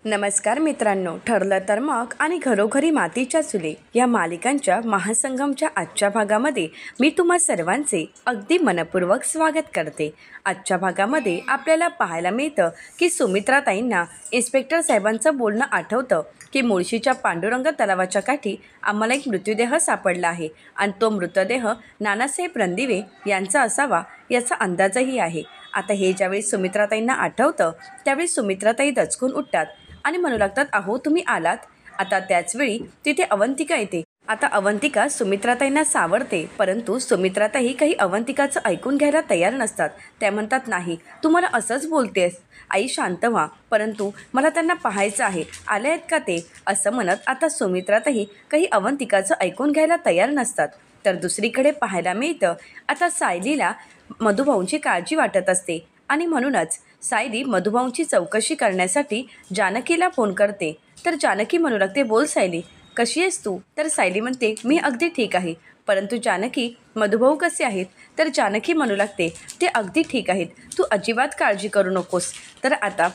नमस्कार मित्रांनो, ठरलं तर मग आणि घरोघरी मातीच्या चुली या मालिकांच्या महासंगमच्या आजच्या भागामध्ये मी तुम्हा सर्वांचे अगदी मनपूर्वक स्वागत करते। आजच्या भागामध्ये आपल्याला पाहायला मिळतं की सुमित्राताईंना इन्स्पेक्टर साहेबांचं बोलणं आठवतं की मुळशीच्या पांडुरंग तलावाच्या काठी आम्हाला एक मृत्यूदेह सापडला आहे आणि तो मृतदेह नानासाहेब रणदिवे यांचा असावा याचा अंदाजही आहे। आता हे ज्यावेळी सुमित्राताईंना आठवतं त्यावेळी सुमित्राताई दचकून उठतात आणि म्हणू लागतात, अहो तुम्ही आलात। आता त्याचवेळी तिथे अवंतिका येते। आता अवंतिका सुमित्राताईंना सावरते, परंतु सुमित्राताई काही अवंतिकाचं ऐकून घ्यायला तयार नसतात। त्या म्हणतात, नाही तू मला असंच बोलतेस, आई शांत व्हा, परंतु मला त्यांना पाहायचं आहे, आले आहेत का ते, असं म्हणत आता सुमित्राताई काही अवंतिकाचं ऐकून घ्यायला तयार नसतात। तर दुसरीकडे पाहायला मिळतं आता सायलीला मधुभाऊंची काळजी वाटत असते आणि म्हणूनच सायली मधुभाऊंची चौकशी करण्यासाठी जानकीला फोन करते। तर जानकी म्हणू लागते, बोल सायली, कशी आहेस तू? तर सायली म्हणते, मी अगदी ठीक आहे। परंतु जानकी, मधुभाऊ कसे आहेत? तर जानकी म्हणू लागते, ते अगदी ठीक आहेत, तू अजिबात काळजी करू नकोस। तर आता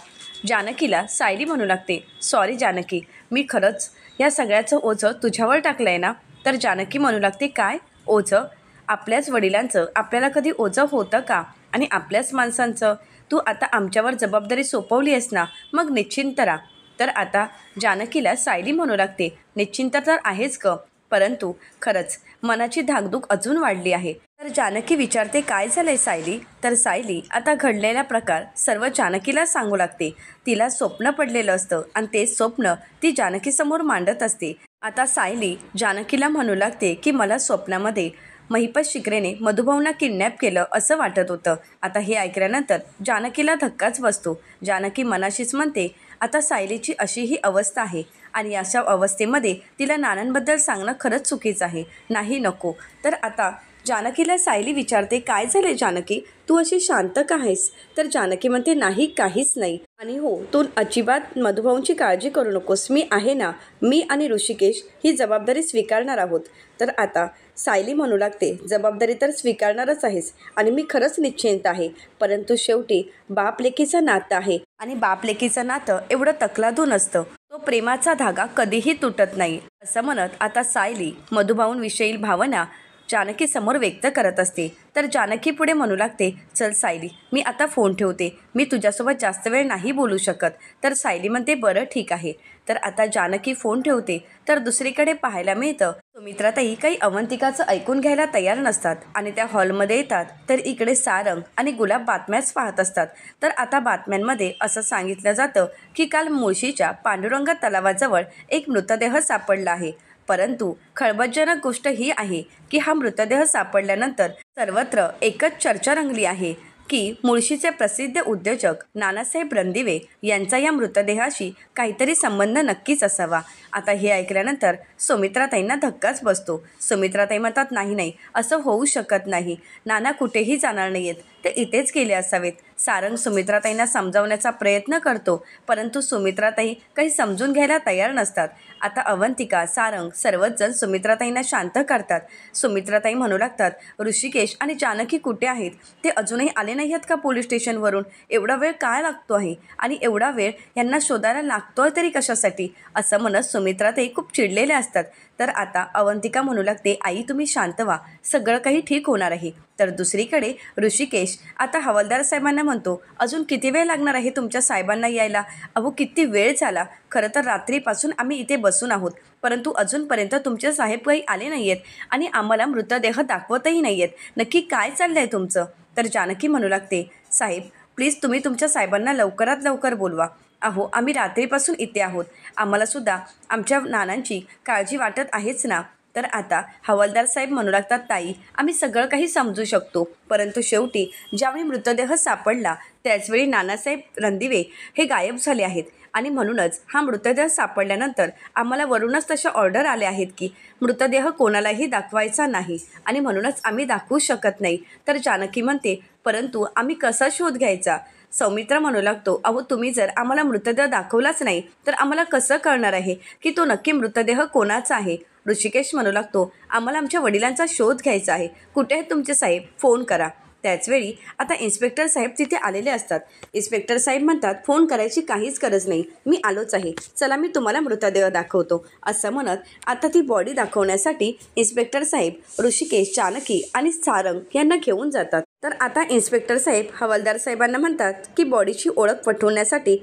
जानकीला सायली म्हणू लागते, सॉरी जानकी, मी खरंच या सगळ्याचं ओझं तुझ्यावर टाकलं आहे ना? तर जानकी म्हणू लागते, काय ओझं? आपल्याच वडिलांचं आपल्याला कधी ओझं होतं का? आणि आपल्याच माणसांचं तू आता आमच्यावर जबाबदारी सोपवली आहेस ना, मग निश्चिंत राहा। तर आता जानकीला सायली म्हणू लागते, निश्चिंत तर आहेच ग, परंतु खरंच मनाची धाकधूक अजून वाढली आहे। तर जानकी विचारते, काय झालंय सायली? तर सायली आता घडलेला प्रकार सर्व जानकीला सांगू लागते। तिला स्वप्न पडलेलं असतं आणि ते स्वप्न ती जानकीसमोर मांडत असते। आता सायली जानकीला म्हणू लागते की मला स्वप्नामध्ये महिपत शिकरेने मधुभाऊंना किडनॅप केलं असं वाटत होतं। आता हे ऐकल्यानंतर जानकीला धक्काच बसतो। जानकी मनाशीच म्हणते, आता सायलीची अशी ही अवस्था आहे आणि अशा अवस्थेमध्ये तिला नानांबद्दल सांगणं खरंच चुकीचं आहे, नाही नको। तर आता जानकीला सायली विचारते, काय झाले जानकी, तू अशी शांत का आहेस? तर जानकी म्हणते, नाही काहीच नाही, आणि हो तू अजिबात मधुभाऊंची काळजी करू नकोस, मी आहे ना, मी आणि ऋषिकेश ही जबाबदारी स्वीकारणार आहोत। तर आता सायली म्हणू लागते, जबाबदारी तर स्वीकारणारच आहेस आणि मी खरंच निश्चिंत आहे, परंतु शेवटी बाप लेकीचं नातं आहे आणि बाप लेकीचं नातं एवढं तकलादू नसतं, तो प्रेमाचा धागा कधीही तुटत नाही, असं म्हणत आता सायली मधुभाऊंविषयी भावना जानकी समोर व्यक्त करत असते। तर जानकी पुढे म्हणू लागते, चल सायली, मी आता फोन ठेवते, मी तुझ्यासोबत जास्त वेळ नाही बोलू शकत। तर सायली म्हणते, बरं ठीक आहे। तर आता जानकी फोन ठेवते। तर दुसरीकडे पाहायला मिळतं सुमित्राताई काही अवंतिकाचं ऐकून घ्यायला तयार नसतात आणि त्या हॉलमध्ये येतात। तर इकडे सारंग आणि गुलाब बातम्याच पाहत असतात। तर आता बातम्यांमध्ये असं सांगितलं जातं की काल मुळशीच्या पांडुरंग तलावाजवळ एक मृतदेह सापडला आहे, परंतु खळबळजनक गोष्ट ही आहे की हा मृतदेह सापडल्यानंतर सर्वत्र एकच चर्चा रंगली आहे की मुळशीचे प्रसिद्ध उद्योजक नानासाहेब रणदिवे यांचा या मृतदेहाशी काहीतरी संबंध नक्कीच असावा। आता हे ऐकल्यानंतर सुमित्राताईंना धक्काच बसतो। सुमित्राताई म्हणतात, नाही नाही, असं होऊ शकत नाही, नाना कुठेही जाणार नाहीयेत, ते इथेच गेले असावेत। सारंग सुमित्राताईंना समजावण्याचा प्रयत्न करतो, परंतु सुमित्राताई काही समजून घ्यायला तयार नसतात। आता अवंतिका, सारंग सर्वच जण सुमित्राताईंना शांत करतात। सुमित्राताई म्हणू लागतात, ऋषिकेश आणि जानकी कुठे आहेत? ते अजूनही आले नाही आहेत का पोलीस स्टेशनवरून? एवढा वेळ काय लागतो आहे आणि एवढा वेळ यांना शोधायला लागतोय तरी कशासाठी? असं म्हणत सुमित्राताई खूप चिडलेल्या असतात। तर आता अवंतिका म्हणू लागते, आई तुम्ही शांत व्हा, सगळं काही ठीक होणार आहे। तर दुसरीकडे ऋषिकेश आता हवालदार साहेबांना म्हणतो, अजून किती वेळ लागणार आहे तुमच्या साहेबांना यायला? अहो किती वेळ झाला, खरं तर रात्रीपासून आम्ही इथे बसून आहोत, परंतु अजूनपर्यंत तुमचे साहेब काही आले नाही आहेत आणि आम्हाला मृतदेह दाखवतही नाही आहेत, नक्की काय चाललं आहे तुमचं? तर जानकी म्हणू लागते, साहेब प्लीज तुम्ही तुमच्या साहेबांना लवकरात लवकर बोलवा, अहो आम्ही रात्रीपासून इथे आहोत, आम्हालासुद्धा आमच्या नानांची काळजी वाटत आहेच ना। तर आता हवालदार साहेब म्हणू लागतात, ताई आम्ही सगळं काही समजू शकतो, परंतु शेवटी ज्यावेळी मृतदेह सापडला त्याचवेळी नानासाहेब रणदिवे हे गायब झाले आहेत आणि म्हणूनच हा मृतदेह सापडल्यानंतर आम्हाला वरूनच तशा ऑर्डर आल्या आहेत की मृतदेह कोणालाही दाखवायचा नाही आणि म्हणूनच आम्ही दाखवू शकत नाही। तर जानकी म्हणते, परंतु आम्ही कसा शोध घ्यायचा? सौमित्र म्हणू लागतो, अहो तुम्ही जर आम्हाला मृतदेह दाखवलाच नाही तर आम्हाला कसं कळणार आहे की तो नक्की मृतदेह कोणाचा आहे? ऋषिकेश म्हणू लागतो, आम्हाला आमच्या वडिलांचा शोध घ्यायचा आहे, कुठे आहेत तुमचे साहेब? फोन करा। त्याचवेळी आता इन्स्पेक्टर साहेब तिथे आलेले असतात. इन्स्पेक्टर साहेब म्हणतात, फोन करायची काहीच गरज नाही, मी आलोच आहे, चला मी तुम्हाला मृतदेह दाखवतो. असं म्हणत आता ती बॉडी दाखवण्यासाठी इन्स्पेक्टर साहेब ऋषिकेश, जानकी आणि सारंग यांना घेऊन जातात. तर आता इन्स्पेक्टर साहेब हवालदार साहेबांना म्हणतात की बॉडीची ओळख पटवण्यासाठी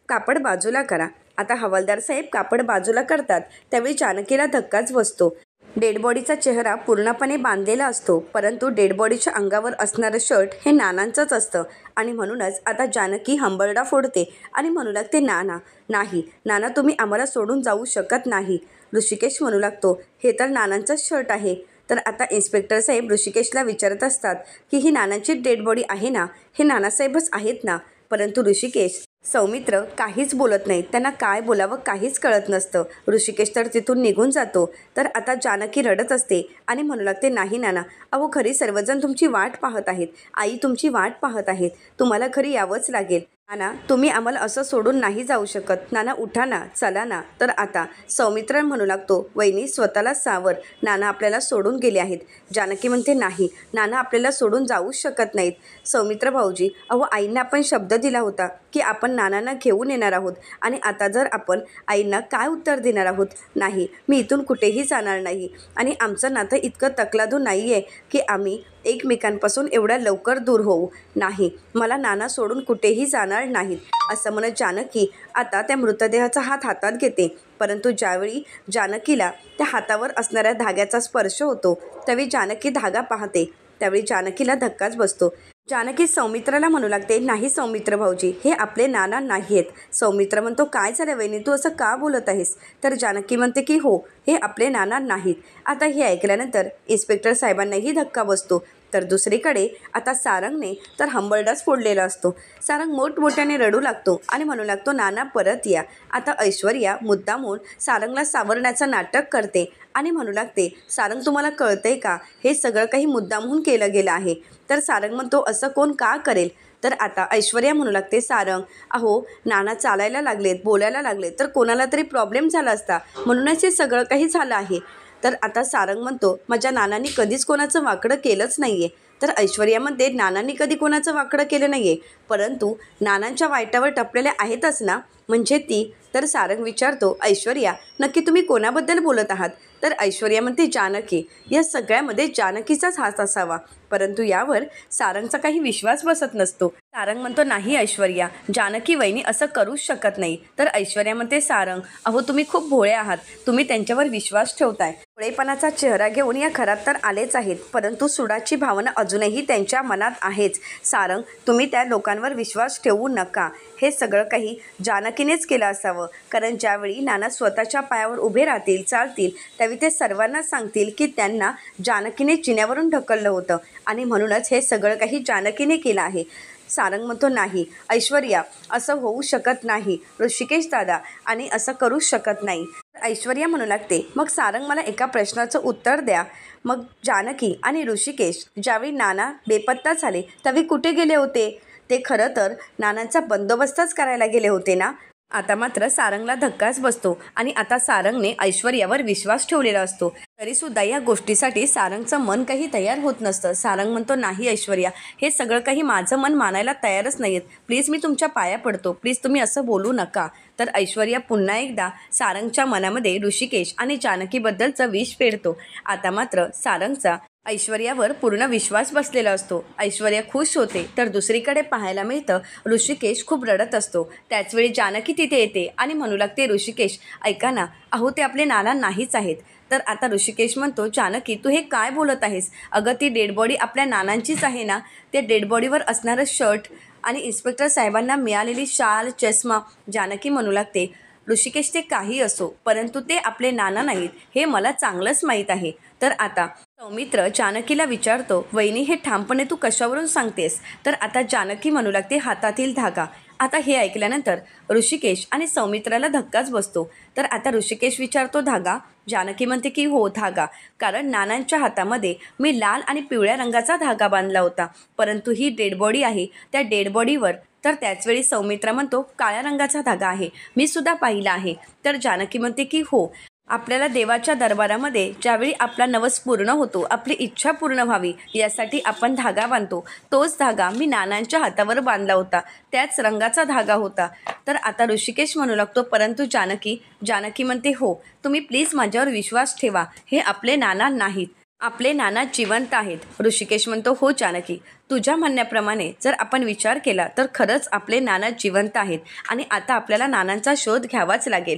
कापड बाजूला करा. आता हवालदार साहेब कापड बाजूला करतात. त्यावेळी जानकीला धक्काच बसतो. डेड बॉडीचा चेहरा पूर्णपणे बांधलेला असतो, परंतु डेड बॉडीच्या अंगावर असणारं शर्ट हे नानांचंच असतं आणि म्हणूनच आता जानकी हंबरडा फोडते आणि म्हणू लागते, नाना नाही, नाना तुम्ही आम्हाला सोडून जाऊ शकत नाही. ऋषिकेश म्हणू लागतो, हे तर नानांचंच शर्ट आहे. तर आता इन्स्पेक्टर साहेब ऋषिकेशला विचारत असतात की ही नानांची डेड बॉडी आहे ना, हे नानासाहेबच आहेत ना. परंतु ऋषिकेश, सौमित्र काहीच बोलत नाहीत. त्यांना काय बोलावं काहीच कळत नसतं. ऋषिकेश तर तिथून निघून जातो. तर आता जानकी रडत असते आणि म्हणू लागते, नाही नाना, अहो घरी सर्वजण तुमची वाट पाहत आहेत, आई तुमची वाट पाहत आहेत, तुम्हाला घरी यावंच लागेल. नाना तुम्ही आम्हाला असं सोडून नाही जाऊ शकत, नाना उठा ना, चला ना. तर आता सौमित्र म्हणू लागतो, वहिनी स्वतःला सावर, नाना आपल्याला सोडून गेले आहेत. जानकी म्हणते, नाही नाना आपल्याला सोडून जाऊच शकत नाहीत. सौमित्र भाऊजी, अहो आईंना आपण शब्द दिला होता की आपण नानांना घेऊन येणार आहोत आणि आता जर आपण आईंना काय उत्तर देणार आहोत. नाही, मी इथून कुठेही जाणार नाही आणि आमचं नातं इतकं तकलादू नाही आहे की आम्ही एकमेकांपासून एवढ्या लवकर दूर होऊ. नाही, मला नाना सोडून कुठेही जाणार नाहीत. असं म्हणत जानकी आता त्या मृतदेहाचा हात हातात घेते. परंतु ज्यावेळी जानकीला त्या हातावर असणाऱ्या धाग्याचा स्पर्श होतो त्यावेळी जानकी धागा पाहते. त्यावेळी जानकीला धक्काच बसतो. जानकी सौमित्राला म्हणू लागते, नाही सौमित्र भाऊजी, हे आपले नाना नाही आहेत. सौमित्र म्हणतो, काय झालं वहिनी, तू असं का बोलत आहेस. तर जानकी म्हणते की हो, हे आपले नाना नाहीत. आता हे ऐकल्यानंतर इन्स्पेक्टर साहेबांनाही धक्का बसतो. तर दुसरीकडे आता सारंगने तर हंबरडाच फोडलेला असतो. सारंग मोठमोठ्याने रडू लागतो आणि म्हणू लागतो, नाना परत या. आता ऐश्वर्या मुद्दामून सारंगला सावरण्याचं नाटक करते आणि म्हणू लागते, सारंग तुम्हाला कळतंय का, हे सगळं काही मुद्दामून केलं गेलं आहे. तर सारंग म्हणतो, असं कोण का करेल. तर आता ऐश्वर्या म्हणू लागते, सारंग अहो नाना चालायला लागलेत, बोलायला लागलेत, तर कोणाला तरी प्रॉब्लेम झाला असता, म्हणूनच हे सगळं काही झालं आहे. तर आता सारंग म्हणतो, माझ्या नानांनी कधीच कोणाचं वाकडं केलंच नाही आहे. तर ऐश्वर्या म्हणते, नानांनी कधी कोणाचं वाकडं केलं नाही आहे, परंतु नानांच्या वाईटावर टपलेल्या आहेतच ना, म्हणजे ती. तर सारंग विचारतो, ऐश्वर्या नक्की तुम्ही कोणाबद्दल बोलत आहात. तर ऐश्वर्या म्हणते, जानकी. या सगळ्यामध्ये जानकीचाच हात असावा. परंतु यावर सारंगचा काही विश्वास बसत नसतो. सारंग म्हणतो, नाही ऐश्वर्या, जानकी वहिनी असं करूच शकत नाही. तर ऐश्वर्या म्हणते, सारंग अहो तुम्ही खूप भोळे आहात, तुम्ही त्यांच्यावर विश्वास ठेवताय. भोळेपणाचा चेहरा घेऊन या घरात तर आलेच आहेत, परंतु सुडाची भावना अजूनही त्यांच्या मनात आहेच. सारंग तुम्ही त्या लोकांवर विश्वास ठेवू नका. हे सगळं काही जानकीनेच केलं असावं, कारण ज्यावेळी नाना स्वतःच्या पायावर उभे राहतील, चालतील, त्यावेळी ते सर्वांना सांगतील की त्यांना जानकीने जिन्यावरून ढकललं होतं आणि म्हणूनच हे सगळं काही जानकीने केलं आहे. सारंग म्हणतो, नाही ऐश्वर्या, असं होऊ शकत नाही, ऋषिकेश दादा आणि असं करूच शकत नाही. ऐश्वर्या म्हणू लागते, मग सारंग मला एका प्रश्नाचं उत्तर द्या, मग जानकी आणि ऋषिकेश ज्यावेळी नाना बेपत्ता झाले त्यावेळी कुठे गेले होते. ते खरं तर नानांचा बंदोबस्तच करायला गेले होते ना. आता मात्र सारंगला धक्काच बसतो आणि आता सारंगने ऐश्वर्यावर विश्वास ठेवलेला असतो. तरीसुद्धा या गोष्टीसाठी सारंगचं मन काही तयार होत नसतं. सारंग म्हणतो, नाही ऐश्वर्या, हे सगळं काही माझं मन मानायला तयारच नाही आहेत, प्लीज मी तुमच्या पाया पडतो, प्लीज तुम्ही असं बोलू नका. तर ऐश्वर्या पुन्हा एकदा सारंगच्या मनामध्ये ऋषिकेश आणि जानकीबद्दलचं विष पेरतो. आता मात्र सारंगचा ऐश्वर्यावर पूर्ण विश्वास बसलेला असतो. ऐश्वर्या खुश होते. तर दुसरीकडे पाहायला मिळतं ऋषिकेश खूप रडत असतो. त्याचवेळी जानकी तिथे येते आणि म्हणू लागते, ऋषिकेश ऐका ना, अहो ते आपले नाना नाहीच आहेत. तर आता ऋषिकेश म्हणतो, जानकी तू हे काय बोलत आहेस, अगं ती डेड बॉडी आपल्या नानांचीच आहे ना. त्या डेड बॉडीवर असणारं शर्ट आणि इन्स्पेक्टर साहेबांना मिळालेली शाल, चष्मा. जानकी म्हणू लागते, ऋषिकेश ते काही असो, परंतु ते आपले नाना नाहीत हे मला चांगलंच माहीत आहे. तर आता सौमित्र जानकीला विचारतो, वहिनी हे ठामपणे तू कशावरून सांगतेस. तर आता जानकी म्हणू लागते, हातातील धागा. आता हे ऐकल्यानंतर ऋषिकेश आणि सौमित्राला धक्काच बसतो. तर आता ऋषिकेश विचारतो, धागा. जानकी म्हणते की हो धागा, कारण नानांच्या हातामध्ये मी लाल आणि पिवळ्या रंगाचा धागा बांधला होता, परंतु ही डेड बॉडी आहे, त्या डेड बॉडीवर. तर त्याचवेळी सौमित्रा म्हणतो, काळ्या रंगाचा धागा आहे, मी सुद्धा पाहिला आहे. तर जानकी म्हणते की हो, आपल्याला देवाच्या दरबारामध्ये ज्यावेळी आपला नवस पूर्ण होतो, आपली इच्छा पूर्ण व्हावी यासाठी आपण धागा बांधतो. तोच धागा मी नानांच्या हातावर बांधला होता, त्याच रंगाचा धागा होता. तर आता ऋषिकेश म्हणू लागतो, परंतु जानकी म्हणते, हो तुम्ही प्लीज माझ्यावर विश्वास ठेवा, हे आपले नाना नाहीत, आपले नाना जिवंत आहेत. ऋषिकेश म्हणतो, हो जानकी, तुझ्या म्हणण्याप्रमाणे जर आपण विचार केला तर खरंच आपले नाना जिवंत आहेत आणि आता आपल्याला नानांचा शोध घ्यावाच लागेल.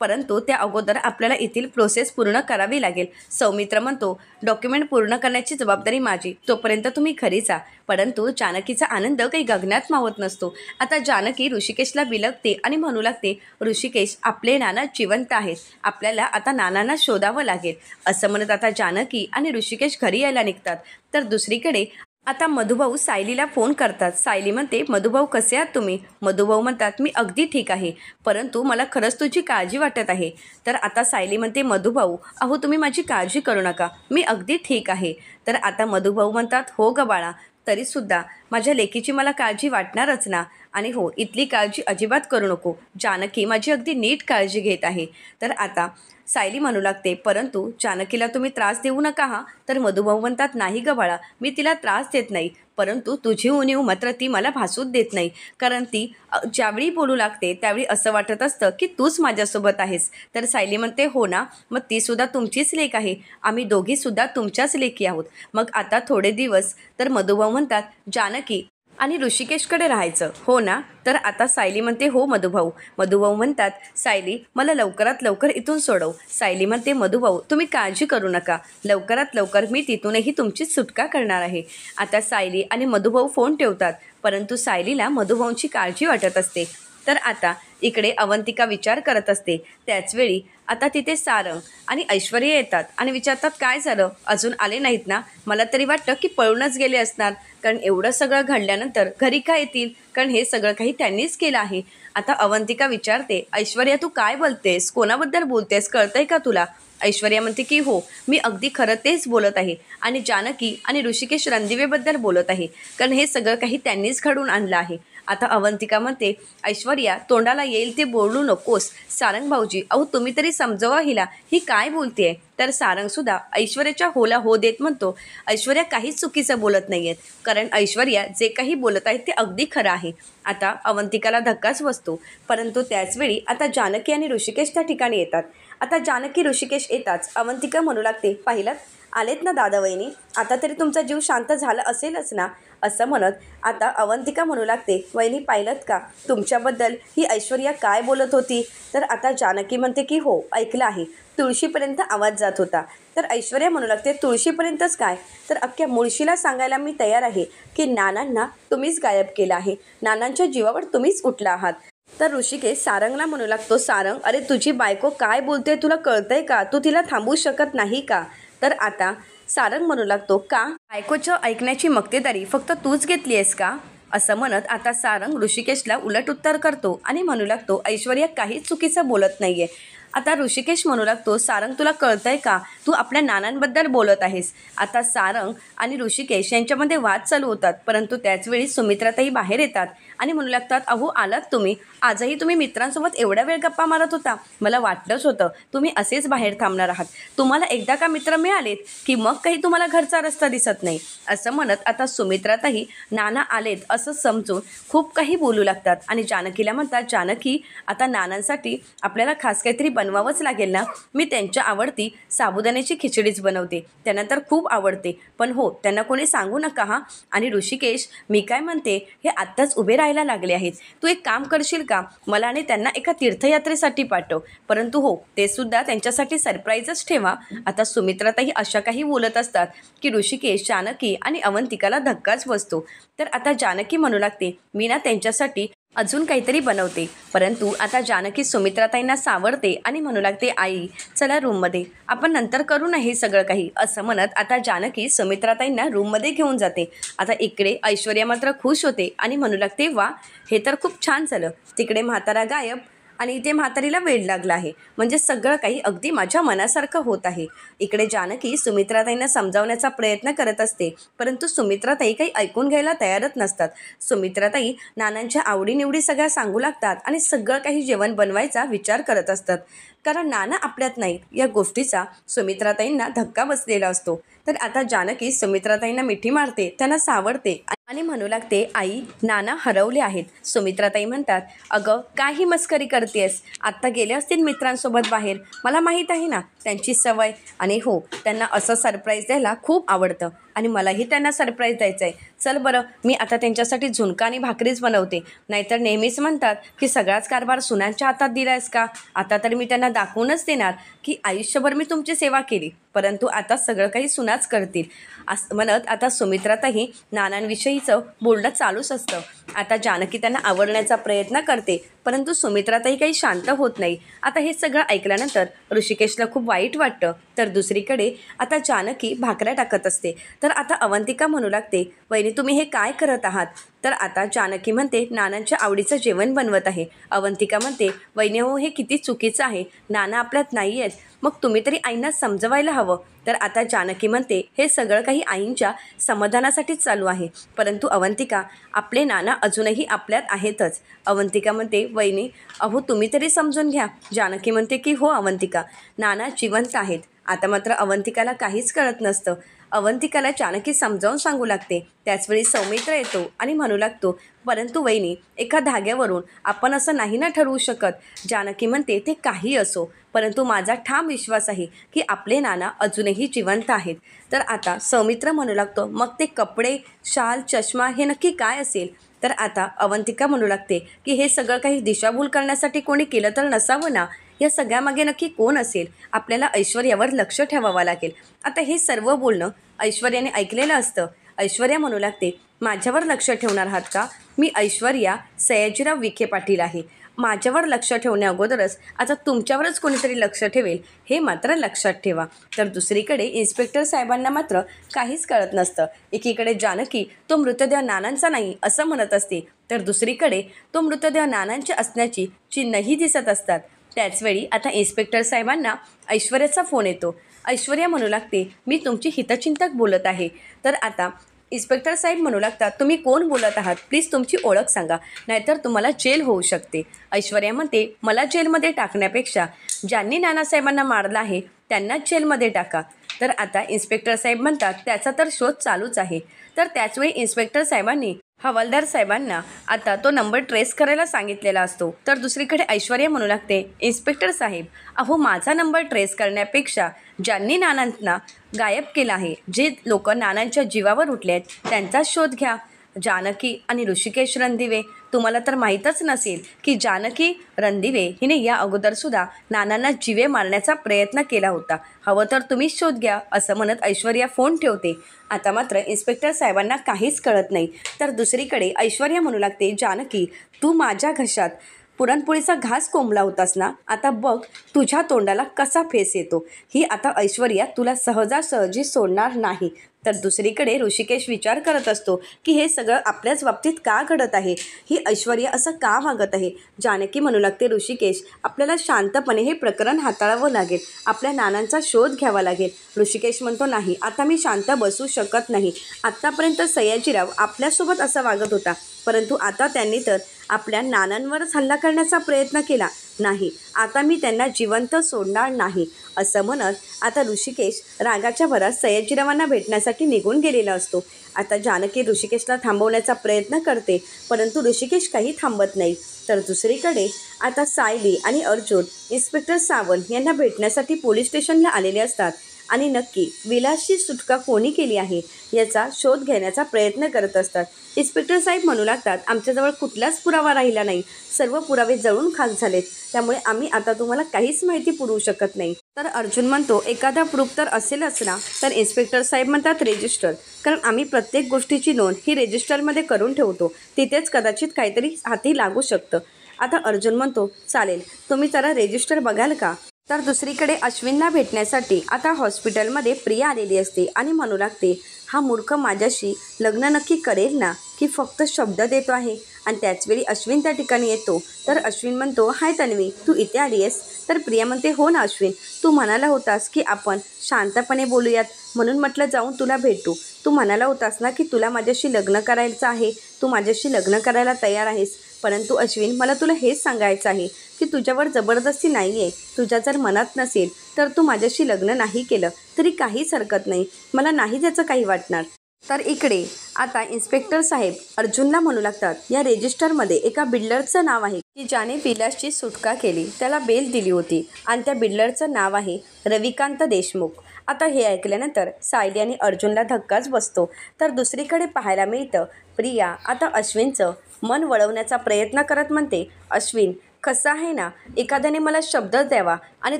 परंतु त्या अगोदर आपल्याला येथील प्रोसेस पूर्ण करावी लागेल. सौमित्र म्हणतो, डॉक्युमेंट पूर्ण करण्याची जबाबदारी माझी, तोपर्यंत तुम्ही घरी जा. परंतु जानकीचा आनंद काही गगनात मावत नसतो. आता जानकी ऋषिकेशला बिलगते आणि म्हणू लागते, ऋषिकेश, आपले नाना जिवंत आहेत, आपल्याला आता नानांना शोधावं लागेल. असं म्हणत आता जानकी आणि ऋषिकेश घरी यायला निघतात. तर दुसरीकडे आता मधुभाऊ सायलीला फोन करतात. सायली म्हणते, मधुभाऊ कसे आहात तुम्ही? मधुभाऊ म्हणतात, मी अगदी ठीक आहे, परंतु मला खरंच तुझी काळजी वाटत आहे. तर आता सायली म्हणते, मधुभाऊ अहो तुम्ही माझी काळजी करू नका, मी अगदी ठीक आहे. तर आता मधुभाऊ म्हणतात, हो ग बाळा, तरीसुद्धा माझ्या लेकीची मला काळजी वाटणारच ना, आणि हो इथली काळजी अजिबात करू नको, जानकी माझी अगदी नीट काळजी घेत आहे. तर आता सायली म्हणू लागते, परंतु जानकीला तुम्ही त्रास देऊ नका हा. तर मधुभाऊ म्हणतात, नाही ग बाळा, मी तिला त्रास देत नाही, परंतु तुझी उणीव मात्र ती मला भासूच देत नाही, कारण ती ज्यावेळी बोलू लागते त्यावेळी असं वाटत असतं की तूच माझ्यासोबत आहेस. तर सायली म्हणते, हो ना, मग तीसुद्धा तुमचीच लेक आहे, आम्ही दोघीसुद्धा तुमच्याच लेकी आहोत. मग आता थोडे दिवस तर मधुभाऊ म्हणतात, जानकी आणि ऋषिकेशकडे राहायचं, हो ना? तर आता सायली म्हणते, हो मधुभाऊ. मधुभाऊ म्हणतात, सायली मला लवकरात लवकर इथून सोडव. सायली म्हणते, मधुभाऊ तुम्ही काळजी करू नका, लवकरात लवकर मी तिथूनही तुमची सुटका करणार आहे. आता सायली आणि मधुभाऊ फोन ठेवतात, परंतु सायलीला मधुभाऊंची काळजी वाटत असते. तर आता इकडे अवंतिका विचार करत असते. त्याचवेळी आता तिथे सारंग आणि ऐश्वर्या येतात आणि विचारतात, काय झालं, अजून आले नाहीत ना? मला तरी वाटतं की पळूनच गेले असणार, कारण एवढं सगळं घडल्यानंतर घरी काय येतील, कारण हे सगळं काही त्यांनीच केलं आहे. आता अवंतिका विचारते, ऐश्वर्या तू काय बोलतेस, कोणाबद्दल बोलतेस, कळतंय का तुला? ऐश्वर्या म्हणते की हो, मी अगदी खरं तेच बोलत आहे आणि जानकी आणि ऋषिकेश रणदिवेबद्दल बोलत आहे, कारण हे सगळं काही त्यांनीच घडवून आणलं आहे. आता अवंतिका म्हणते, ऐश्वर्या तोंडाला येईल ते बोलू नकोस, सारंग भाऊजी अहो तुम्ही तरी समजवा हिला, ही काय बोलतेय. तर सारंगसुद्धा ऐश्वर्याच्या होला हो देत म्हणतो, ऐश्वर्या काहीच चुकीचं बोलत नाही आहेत, कारण ऐश्वर्या जे काही बोलत आहेत ते अगदी खरं आहे. आता अवंतिकाला धक्काच बसतो. परंतु त्याचवेळी आता जानकी आणि ऋषिकेश त्या ठिकाणी येतात. आता जानकी ऋषिकेश येताच अवंतिका म्हणू लागते, पाहिलं आलेत ना दादा वहिनी, आता तरी तुमचा जीव शांत झाला असेलच ना? असं म्हणत आता अवंतिका म्हणू लागते, वहिनी पाहिलंत का तुमच्याबद्दल ही ऐश्वर्या काय बोलत होती? तर आता जानकी म्हणते की हो ऐकलं आहे, तुळशीपर्यंत आवाज जात होता. तर ऐश्वर्या म्हणू लागते, तुळशीपर्यंतच काय, तर अख्ख्या मुळशीला सांगायला मी तयार आहे की नानांना तुम्हीच गायब केलं आहे, नानांच्या जीवावर तुम्हीच उठला आहात. तर ऋषिकेश सारंगला म्हणू लागतो, सारंग अरे तुझी बायको काय बोलते तुला कळतंय का, तू तिला थांबवू शकत नाही का? तर आता सारंग म्हणू लागतो, का बायकोचं ऐकण्याची मक्तेदारी फक्त तूच घेतली आहेस का? असं म्हणत आता सारंग ऋषिकेशला उलट उत्तर करतो आणि म्हणू लागतो, ऐश्वर्या काहीच चुकीचं बोलत नाही आहे. आता ऋषिकेश म्हणू लागतो, सारंग तुला कळतंय का, तू आपल्या नानांबद्दल बोलत आहेस. आता सारंग आणि ऋषिकेश यांच्यामध्ये वाद चालू होतात. परंतु त्याचवेळी सुमित्राताई बाहेर येतात आणि म्हणू लागतात, अहो आलात तुम्ही, आजही तुम्ही मित्रांसोबत एवढ्या वेळ गप्पा मारत होता, मला वाटलंच होतं तुम्ही असेच बाहेर थांबणार आहात, तुम्हाला एकदा का मित्र मिळालेत की मग काही तुम्हाला घरचा रस्ता दिसत नाही. असं म्हणत आता सुमित्राताई नाना आलेत असं समजून खूप काही बोलू लागतात आणि जानकीला म्हणतात, जानकी आता नानांसाठी आपल्याला खास काहीतरी बनवावंच लागेल ना, मी त्यांच्या आवडती साबुदाण्याची खिचडीच बनवते, त्यांना तर खूप आवडते, पण हो त्यांना कोणी सांगू नका हा. आणि ऋषिकेश मी काय म्हणते, हे आत्ताच उभे राहायला लागले आहेत, तू एक काम करशील का, मला आणि त्यांना एका तीर्थयात्रेसाठी पाठव, परंतु हो ते सुद्धा त्यांच्यासाठी सरप्राईजच ठेवा. आता सुमित्राताई अशा काही बोलत असतात की ऋषिकेश, जानकी आणि अवंतिकाला धक्काच बसतो. तर आता जानकी म्हणू लागते, मी ना त्यांच्यासाठी अजून काहीतरी बनवते. परंतु आता जानकी सुमित्राताईंना सावरते आणि म्हणू लागते, आई चला रूममध्ये, आपण नंतर करू ना हे सगळं काही. असं म्हणत आता जानकी सुमित्राताईंना रूममध्ये घेऊन जाते. आता इकडे ऐश्वर्या मात्र खुश होते आणि म्हणू लागते, वा हे तर खूप छान झालं, तिकडे म्हातारा गायब आणि इथे म्हातारीला वेड लागला आहे, म्हणजे सगळं काही अगदी माझ्या मनासारखं होत आहे. इकडे जानकी सुमित्राताईंना समजावण्याचा प्रयत्न करत असते, परंतु सुमित्राताई काही ऐकून घ्यायला तयारच नसतात. सुमित्राताई नानांच्या आवडीनिवडी सगळ्या सांगू लागतात आणि सगळं काही जेवण बनवायचा विचार करत असतात. कारण नाना आपल्यात नाहीत या गोष्टीचा सुमित्राताईंना धक्का बसलेला असतो. तर आता जानकी सुमित्राताईंना मिठी मारते, त्यांना सावरते आणि म्हणू लागते, आई नाना हरवले आहेत. सुमित्राताई म्हणतात, अगं काही मस्करी करतेस, आत्ता गेले असतील मित्रांसोबत बाहेर, मला माहीत आहे ना त्यांची सवय. आणि हो, त्यांना असं सरप्राईज द्यायला खूप आवडतं आणि मलाही त्यांना सरप्राईज द्यायचं आहे. चल बरं, मी आता त्यांच्यासाठी झुणका आणि भाकरीच बनवते. नाहीतर नेहमीच म्हणतात की सगळाच कारभार सुनांच्या हातात दिलायस का. आता तर मी त्यांना दाखवूनच देणार की आयुष्यभर मी तुमची सेवा केली, परंतु आता सगळं काही सुनाच करतील असं म्हणत आता सुमित्राताई नानांविषयीचं बोलणं चालूच असतं. आता जानकी त्यांना आवडण्याचा प्रयत्न करते, परंतु सुमित्राताई काही शांत होत नाही. आता हे सगळं ऐकल्यानंतर ऋषिकेशला खूप वाईट वाटतं. तर दुसरीकडे आता जानकी भाकऱ्या टाकत असते. तर आता अवंतिका म्हणू लागते, वहिनी तुम्ही हे काय करत आहात. तर आता जानकी म्हणते, नानांच्या आवडीचं जेवण बनवत आहे. अवंतिका म्हणते, वहिनी हो हे किती चुकीचं आहे, नाना आपल्यात नाही आहेत, मग तुम्ही तरी आईंना समजवायला हवं. तर आता जानकी म्हणते, हे सगळं काही आईंच्या समाधानासाठीच चालू आहे, परंतु अवंतिका आपले नाना अजूनही आपल्यात आहेतच. अवंतिका म्हणते, वहिनी अहो तुम्ही तरी समजून घ्या. जानकी म्हणते की हो अवंतिका, नाना जिवंत आहेत. आता मात्र अवंतिकाला काहीच कळत नसतं. अवंतिकाला जानकी समजावून सांगू लागते. त्याचवेळी सौमित्र येतो आणि म्हणू लागतो, परंतु वहिनी एका धाग्यावरून आपण असं नाही ना ठरवू शकत. जानकी म्हणते, ते काही असो, परंतु माझा ठाम विश्वास आहे की आपले नाना अजूनही जिवंत आहेत. तर आता सौमित्र म्हणू लागतो, मग ते कपडे, शाल, चष्मा हे नक्की काय असेल. तर आता अवंतिका म्हणू लागते की हे सगळं काही दिशाभूल करण्यासाठी कोणी केलं तर नसावं ना. या सगळ्यामागे नक्की कोण असेल. आपल्याला ऐश्वर्यावर लक्ष ठेवावं लागेल. आता हे सर्व बोलणं ऐश्वर्याने ऐकलेलं असतं. ऐश्वर्या म्हणू लागते, माझ्यावर लक्ष ठेवणार आहात का. मी ऐश्वर्या सयाजीराव विखे पाटील आहे. माझ्यावर लक्ष ठेवण्याअगोदरच आता तुमच्यावरच कोणीतरी लक्ष ठेवेल हे मात्र लक्षात ठेवा. तर दुसरीकडे इन्स्पेक्टर साहेबांना मात्र काहीच कळत नसतं. एकीकडे जानकी तो मृतदेह नानांचा नाही असं म्हणत असते, तर दुसरीकडे तो मृतदेह नानांचे असण्याची चिन्हही दिसत असतात. त्याचवेळी आता इन्स्पेक्टर साहेबांना ऐश्वर्याचा फोन येतो. ऐश्वर्या म्हणू लागते, मी तुमची हितचिंतक बोलत आहे. तर आता इन्स्पेक्टर साहेब म्हणू लागतात, तुम्ही कोण बोलत आहात, प्लीज तुमची ओळख सांगा, नाहीतर तुम्हाला जेल होऊ शकते. ऐश्वर्या म्हणते, मला जेलमध्ये टाकण्यापेक्षा ज्यांनी नानासाहेबांना मारलं आहे त्यांनाच जेलमध्ये टाका. तर आता इन्स्पेक्टर साहेब म्हणतात, त्याचा तर शोध चालूच आहे. तर त्याचवेळी इन्स्पेक्टर साहेबांनी हवालदार साहेबांना आता तो नंबर ट्रेस करायला सांगितलेला असतो. तर दुसरीकडे ऐश्वर्या म्हणू लागते, इन्स्पेक्टर साहेब अहो माझा नंबर ट्रेस करण्यापेक्षा ज्यांनी नानांना गायब केलं आहे, जे लोक नानांच्या जीवावर उठले आहेत त्यांचाच शोध घ्या. जानकी आणि ऋषिकेश रणदिवे, तुम्हाला तर माहीतच नसेल की जानकी रणदिवे हिने या अगोदरसुद्धा नानांना जीवे मारण्याचा प्रयत्न केला होता. हवं तर तुम्हीच शोध घ्या असं म्हणत ऐश्वर्या फोन ठेवते. आता मात्र इन्स्पेक्टर साहेबांना काहीच कळत नाही. तर दुसरीकडे ऐश्वर्या म्हणू लागते, जानकी तू माझ्या घशात पुरणपोळीचा घास कोंबला होतास ना, आता बघ तुझ्या तोंडाला कसा फेस येतो. ही आता ऐश्वर्या तुला सहजासहजी सोडणार नाही. तर दुसरीकडे ऋषिकेश विचार करत असतो की हे सगळं आपल्याच बाबतीत का घडत आहे, ही ऐश्वर्या असं का वागत आहे. जानकी म्हणू लागते, ऋषिकेश आपल्याला शांतपणे हे प्रकरण हाताळावं लागेल, आपल्या नानांचा शोध घ्यावा लागेल. ऋषिकेश म्हणतो, नाही आता मी शांत बसू शकत नाही. आत्तापर्यंत सयाजीराव आपल्यासोबत असा वागत होता, परंतु आता त्यांनी तर आपल्या नानांवरच हल्ला करण्याचा प्रयत्न केला. नाही आता मी त्यांना जिवंत सोडणार नाही असं म्हणत आता ऋषिकेश रागाच्या भरात सयाजीरावांना भेटण्यासाठी निघून गेलेला असतो. आता जानकी ऋषिकेशला थांबवण्याचा प्रयत्न करते, परंतु ऋषिकेश काही थांबत नाही. तर दुसरीकडे आता सायली आणि अर्जुन इन्स्पेक्टर सावंत यांना भेटण्यासाठी पोलीस स्टेशनला आलेले असतात आणि नक्की विलासची सुटका कोणी केली आहे याचा शोध घेण्याचा प्रयत्न करत असतात. इन्स्पेक्टर साहेब म्हणू लागतात, आमच्याजवळ कुठलाच पुरावा राहिला नाही, सर्व पुरावे जळून खाक झालेत, त्यामुळे आम्ही आता तुम्हाला काहीच माहिती पुरवू शकत नाही. तर अर्जुन म्हणतो, एखादा प्रूफ तर असेलच ना. तर इन्स्पेक्टर साहेब म्हणतात, रेजिस्टर, कारण आम्ही प्रत्येक गोष्टीची नोंद ही रेजिस्टरमध्ये करून ठेवतो, तिथेच कदाचित काहीतरी हाती लागू शकतं. आता अर्जुन म्हणतो, चालेल तुम्ही जरा रेजिस्टर बघाल का. तर दुसरीकडे अश्विनला भेटण्यासाठी आता हॉस्पिटलमध्ये प्रिया आलेली असते आणि म्हणू लागते, हा मूर्ख माझ्याशी लग्न नक्की करेल ना की फक्त शब्द देतो आहे. आणि त्याचवेळी अश्विन त्या ठिकाणी येतो. तर अश्विन म्हणतो, हाय तन्वी, तू इथे आली आहेस. तर प्रिया म्हणते, हो ना अश्विन, तू म्हणाला होतास की आपण शांतपणे बोलूयात, म्हणून म्हटलं जाऊन तुला भेटू. तू म्हणाला होतास ना की तुला माझ्याशी लग्न करायचं आहे, तू माझ्याशी लग्न करायला तयार आहेस. परंतु अश्विन, मला तुला हेच सांगायचं आहे की तुझ्यावर जबरदस्ती नाही आहे. तुझ्या जर मनात नसेल तर तू माझ्याशी लग्न नाही केलं तरी काहीच हरकत नाही. मला नाही त्याचं काही वाटणार. तर इकडे आता इन्स्पेक्टर साहेब अर्जुनला म्हणू लागतात, या रजिस्टरमध्ये एका बिल्डरचं नाव आहे की ज्याने विलासची सुटका केली, त्याला बेल दिली होती आणि त्या बिल्डरचं नाव आहे रविकांत देशमुख. आता हे ऐकल्यानंतर सायली आणि अर्जुनला धक्काच बसतो. तर दुसरीकडे पाहायला मिळतं प्रिया आता अश्विनचं मन वळवण्याचा प्रयत्न करत म्हणते, अश्विन, कसं आहे ना, एखाद्याने मला शब्द द्यावा आणि